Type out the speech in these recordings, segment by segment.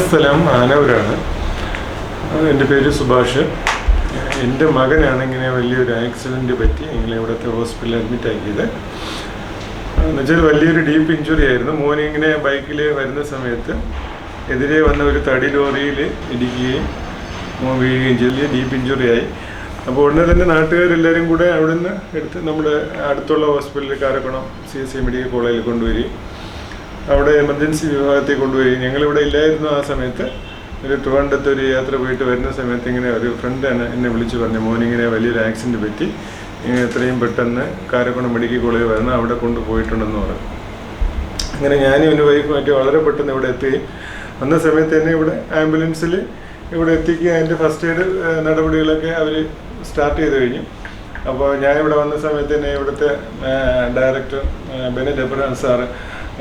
സ്ഥലം ആനൂരാണ്. എൻ്റെ പേര് സുഭാഷ്. എൻ്റെ മകനാണ് ഇങ്ങനെ വലിയൊരു ആക്സിഡൻറ്റ് പറ്റി ഇങ്ങനെ ഇവിടുത്തെ ഹോസ്പിറ്റലിൽ അഡ്മിറ്റ് ആക്കിയത്. എന്നുവെച്ചാൽ വലിയൊരു ഡീപ്പ് ഇഞ്ചുറി ആയിരുന്നു. മോനിങ്ങനെ ബൈക്കിൽ വരുന്ന സമയത്ത് എതിരെ വന്ന ഒരു തടി ലോറിയിൽ ഇടിക്കുകയും മോൻ വീഴുകയും ചെയ്ത് ഡീപ്പ് ഇഞ്ചുറി ആയി. അപ്പോൾ ഉടനെ തന്നെ നാട്ടുകാരെല്ലാവരും കൂടെ അവിടെ നിന്ന് എടുത്ത് നമ്മുടെ അടുത്തുള്ള ഹോസ്പിറ്റലിൽ കാരക്കുളം CSI മെഡിക്കൽ കോളേജിൽ കൊണ്ടുവരികയും അവിടെ എമർജൻസി വിഭാഗത്തിൽ കൊണ്ടുവരികയും ഞങ്ങളിവിടെ ഇല്ലായിരുന്നു ആ സമയത്ത്. ഒരു ട്രിവാൻഡ്രത്ത് ഒരു യാത്ര പോയിട്ട് വരുന്ന സമയത്ത് ഇങ്ങനെ ഒരു ഫ്രണ്ടാണ് എന്നെ വിളിച്ച് പറഞ്ഞു, മോനിങ്ങനെ വലിയൊരു ആക്സിഡൻറ്റ് പറ്റി, ഇങ്ങനെ എത്രയും പെട്ടെന്ന് കാരക്കുളം മെഡിക്കൽ കോളേജിൽ വരണം, അവിടെ കൊണ്ടുപോയിട്ടുണ്ടെന്ന് പറഞ്ഞു. അങ്ങനെ ഞാനും എൻ്റെ വൈഫുമായിട്ട് വളരെ പെട്ടെന്ന് ഇവിടെ എത്തുകയും വന്ന സമയത്ത് തന്നെ ഇവിടെ ആംബുലൻസിൽ ഇവിടെ എത്തിക്കുക അതിൻ്റെ ഫസ്റ്റ് എയ്ഡ് നടപടികളൊക്കെ അവർ സ്റ്റാർട്ട് ചെയ്ത് കഴിഞ്ഞു. അപ്പോൾ ഞാനിവിടെ വന്ന സമയത്ത് തന്നെ ഇവിടുത്തെ ഡയറക്ടർ ബെനറ്റ് എബ്രഹാം സാറ്,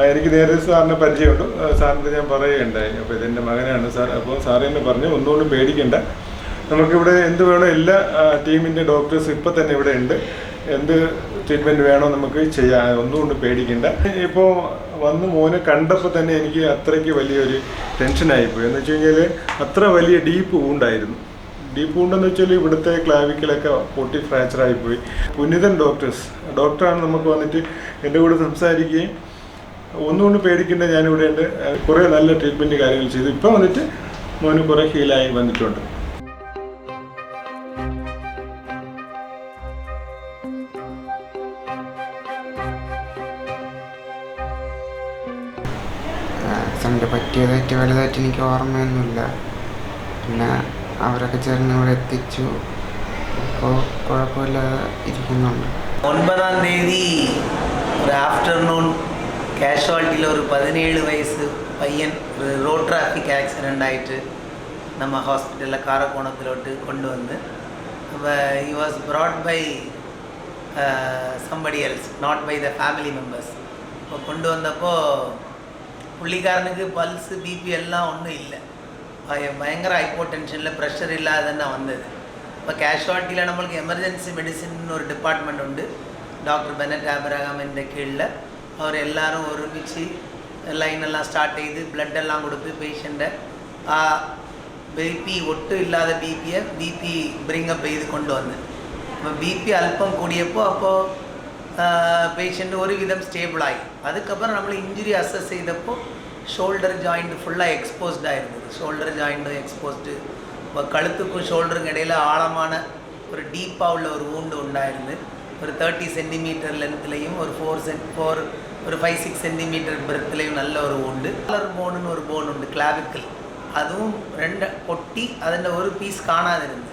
എനിക്ക് നേരെ സാറിനെ പരിചയമുണ്ട്, സാറിൻ്റെ ഞാൻ പറയുകയുണ്ടായി. അപ്പോൾ ഇതെൻ്റെ മകനാണ് സാർ. അപ്പോൾ സാറ് എന്നെ പറഞ്ഞു, ഒന്നുകൊണ്ടും പേടിക്കണ്ട, നമുക്കിവിടെ എന്ത് വേണോ എല്ലാ ടീമിൻ്റെ ഡോക്ടേഴ്സ് ഇപ്പം തന്നെ ഇവിടെ ഉണ്ട്, എന്ത് ട്രീറ്റ്മെൻറ്റ് വേണോ നമുക്ക് ചെയ്യാം, ഒന്നുകൊണ്ടും പേടിക്കണ്ട. ഇപ്പോൾ വന്ന് മോനെ കണ്ടപ്പോൾ തന്നെ എനിക്ക് അത്രയ്ക്ക് വലിയൊരു ടെൻഷനായിപ്പോയി. എന്ന് വെച്ച് കഴിഞ്ഞാൽ അത്ര വലിയ ഡീപ്പ് വൂണ്ടായിരുന്നു. ഡീപ്പ് വൂണ്ടെന്ന് വെച്ചാൽ ഇവിടുത്തെ ക്ലാവിക്കലൊക്കെ പൊട്ടി ഫ്രാക്ചറായിപ്പോയി. പുനിതൻ ഡോക്ടറാണ് നമുക്ക് വന്നിട്ട് എൻ്റെ കൂടെ സംസാരിക്കുകയും ഒന്നുകൊണ്ട് പേടിക്കേണ്ട, ഞാനിവിടെ ഉണ്ട്, കുറേ നല്ല ട്രീറ്റ്മെൻറ്റ് കാര്യങ്ങൾ ചെയ്തു. ഇപ്പം വന്നിട്ട് മോന് കുറേ ഹീലായി വന്നിട്ടുണ്ട്. ആക്സിഡൻറ്റ് പറ്റിയതായിട്ട് വലുതായിട്ട് എനിക്ക് ഓർമ്മയൊന്നുമില്ല. പിന്നെ അവരൊക്കെ ചേർന്ന് ഇവിടെ എത്തിച്ചു. ഇപ്പോൾ കുഴപ്പമില്ലാതെ ഇരിക്കുന്നുണ്ട്. 9-ാം തീയതി ഒരു ആഫ്റ്റർനൂൺ കാഷ്വാലിറ്റിയിൽ ഒരു 17 വയസ്സ് പയ്യൻ ഒരു റോഡ് ട്രാഫിക് ആക്സിഡൻ്റ് ആയിട്ട് നമ്മൾ ഹോസ്പിറ്റലിലെ കാരക്കോണത്തിലോട്ട് കൊണ്ടുവന്ന്, he was brought by somebody else, not by the family members. അപ്പോൾ കൊണ്ടുവന്നപ്പോൾ പുള്ളിക്കാരനുക്ക് പൾസ് BP എല്ലാം ഒന്നും ഇല്ല, ഭയങ്കര ഹൈപ്പോ ടെൻഷനിൽ പ്രഷർ ഇല്ലാതെ തന്നെ വന്നത്. അപ്പോൾ കാഷ്വാലിറ്റിയിൽ നമ്മൾക്ക് എമർജൻസി മെഡിസിൻ ഒരു ഡിപ്പാർട്ട്മെൻ്റ് ഉണ്ട്, ഡോക്ടർ ബെനറ്റ് എബ്രഹാമിൻ്റെ കീഴിൽ. അവരെല്ലാവരും ഒരുമിച്ച് ലൈനെല്ലാം സ്റ്റാർട്ട് ചെയ്ത് ബ്ലഡെല്ലാം കൊടുത്ത് പേഷ്യൻ്റെ ആ BP ഒട്ടും ഇല്ലാതെ BP ബ്രിങ്ങപ്പ് ചെയ്ത് കൊണ്ടുവന്ന്. അപ്പോൾ BP അല്പം കൂടിയപ്പോൾ പേഷ്യൻ്റ് ഒരുവിധം സ്റ്റേബിളായി. അതുക്കப்புறம் നമ്മൾ ഇഞ്ചുറി അസസ് ചെയ്തപ്പോൾ ഷോൾഡർ ജോയിൻറ്റ് ഫുള്ളായി എക്സ്പോസ്ഡ് ആയിരുന്നു. ഷോൾഡർ ജോയിൻറ്റ് എക്സ്പോസ്ഡ്, അപ്പോൾ കഴുത്തുക്കും ഷോൾഡറും ഇടയിൽ ആഴമാണ് ഒരു ഡീപ്പാக ഉള്ള ഒരു വൂണ്ട് ഉണ്ടായിരുന്നു. ഒരു 30 സെൻറ്റിമീറ്റർ ലെങ്ത്തിലെയും ഒരു 5-6 സെൻറ്റിമീറ്റർ ബ്രെത്തിലെയും നല്ല ഒരു വൂണ്ട്. കളർ ബോണെന്ന് ഒരു ബോണുണ്ട്, ക്ലാവിക്കൽ, അതും 2 പൊട്ടി അതിൻ്റെ ഒരു പീസ് കാണാതിരുന്നു.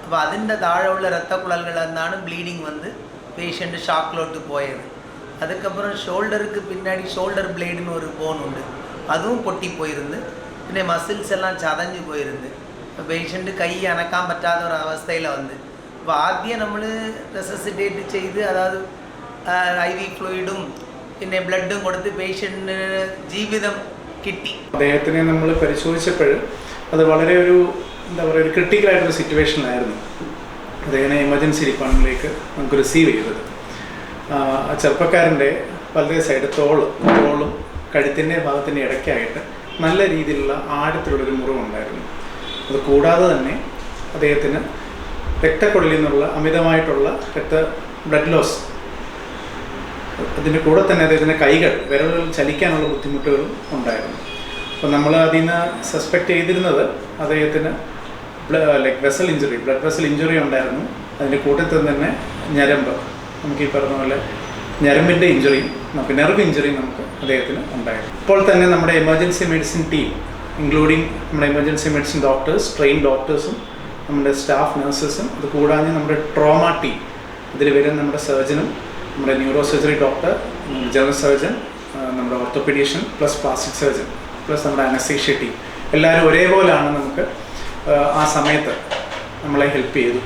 അപ്പോൾ അതിൻ്റെ താഴെയുള്ള രക്തക്കുഴലുകളിൽ നിന്നാണ് ബ്ലീഡിങ് വന്ന് പേഷ്യൻ്റ് ഷാക്കിലോട്ട് പോയത്. அதுக்கப்புறம் ஷோல்டருக்கு பின்னாடி ஷோல்டர் பிளேடுன்னு ஒரு போன் உண்டு, அதுவும் பொட்டி போயிருந்து. പിന്നെ മസിൽസ് എല്ലാം ചതഞ്ഞു പോയിരുന്നു. അപ്പോൾ പേഷ്യൻ്റ് കൈ അനക്കാൻ പറ്റാത്ത ഒരു അവസ്ഥയിൽ വന്ന്, അപ്പോൾ ആദ്യം നമ്മൾ റെസസിറ്റേറ്റ് ചെയ്ത്, അതായത് IV ഫ്ലൂയിഡും പിന്നെ ബ്ലഡും കൊടുത്ത് പേഷ്യൻറ്റിന് ജീവിതം കിട്ടി. അദ്ദേഹത്തിനെ നമ്മൾ പരിശോധിച്ചപ്പോൾ അത് വളരെ ഒരു ഒരു ക്രിട്ടിക്കലായിട്ടൊരു സിറ്റുവേഷനിലായിരുന്നു. അദ്ദേഹത്തിനെ എമർജൻസി ഡിപ്പാർട്ട്മെൻറ്റിലേക്ക് നമുക്ക് റിസീവ് ചെയ്തത്. ആ ചെറുപ്പക്കാരൻ്റെ വലതേ സൈഡ് തോളും കഴുത്തിൻ്റെ ഭാഗത്തിൻ്റെ ഇടയ്ക്കായിട്ട് നല്ല രീതിയിലുള്ള ആഴത്തിലുള്ളൊരു മുറിവുണ്ടായിരുന്നു. അത് കൂടാതെ തന്നെ അദ്ദേഹത്തിന് രക്തക്കുഴലിൽ നിന്നുള്ള അമിതമായിട്ടുള്ള ബ്ലഡ് ലോസ്, അതിൻ്റെ കൂടെ തന്നെ അദ്ദേഹത്തിൻ്റെ വിരലുകൾ ചലിക്കാനുള്ള ബുദ്ധിമുട്ടുകളും ഉണ്ടായിരുന്നു. അപ്പോൾ നമ്മൾ അതിൽ നിന്ന് സസ്പെക്റ്റ് ചെയ്തിരുന്നത് അദ്ദേഹത്തിന് ബ്ലഡ് വെസൽ ഇഞ്ചുറി ഉണ്ടായിരുന്നു. അതിൻ്റെ കൂട്ടത്തിൽ തന്നെ ഞരമ്പ്, നമുക്ക് ഈ പറഞ്ഞ പോലെ ഞരമ്പിൻ്റെ ഇഞ്ചുറിയും നെർവ് ഇഞ്ചുറിയും നമുക്ക് അദ്ദേഹത്തിന് ഉണ്ടായിരുന്നു. ഇപ്പോൾ തന്നെ നമ്മുടെ എമർജൻസി മെഡിസിൻ ടീം, ഇൻക്ലൂഡിങ് നമ്മുടെ എമർജൻസി മെഡിസിൻ ഡോക്ടേഴ്സ്, ട്രെയിൻ ഡോക്ടേഴ്സും നമ്മുടെ സ്റ്റാഫ് നഴ്സസും, അത് കൂടാതെ നമ്മുടെ ട്രോമ ടീം, ഇതിൽ വരുന്ന നമ്മുടെ സർജനും, നമ്മുടെ neuro surgery doctor, general surgeon, നമ്മുടെ ഓർത്തോപീഡിഷ്യൻ പ്ലസ് പ്ലാസ്റ്റിക് സർജൻ പ്ലസ് നമ്മുടെ അനസ്തേഷ്യ ടീം, എല്ലാവരും ഒരേപോലെയാണ് നമുക്ക് ആ സമയത്ത് നമ്മളെ ഹെൽപ്പ് ചെയ്തു.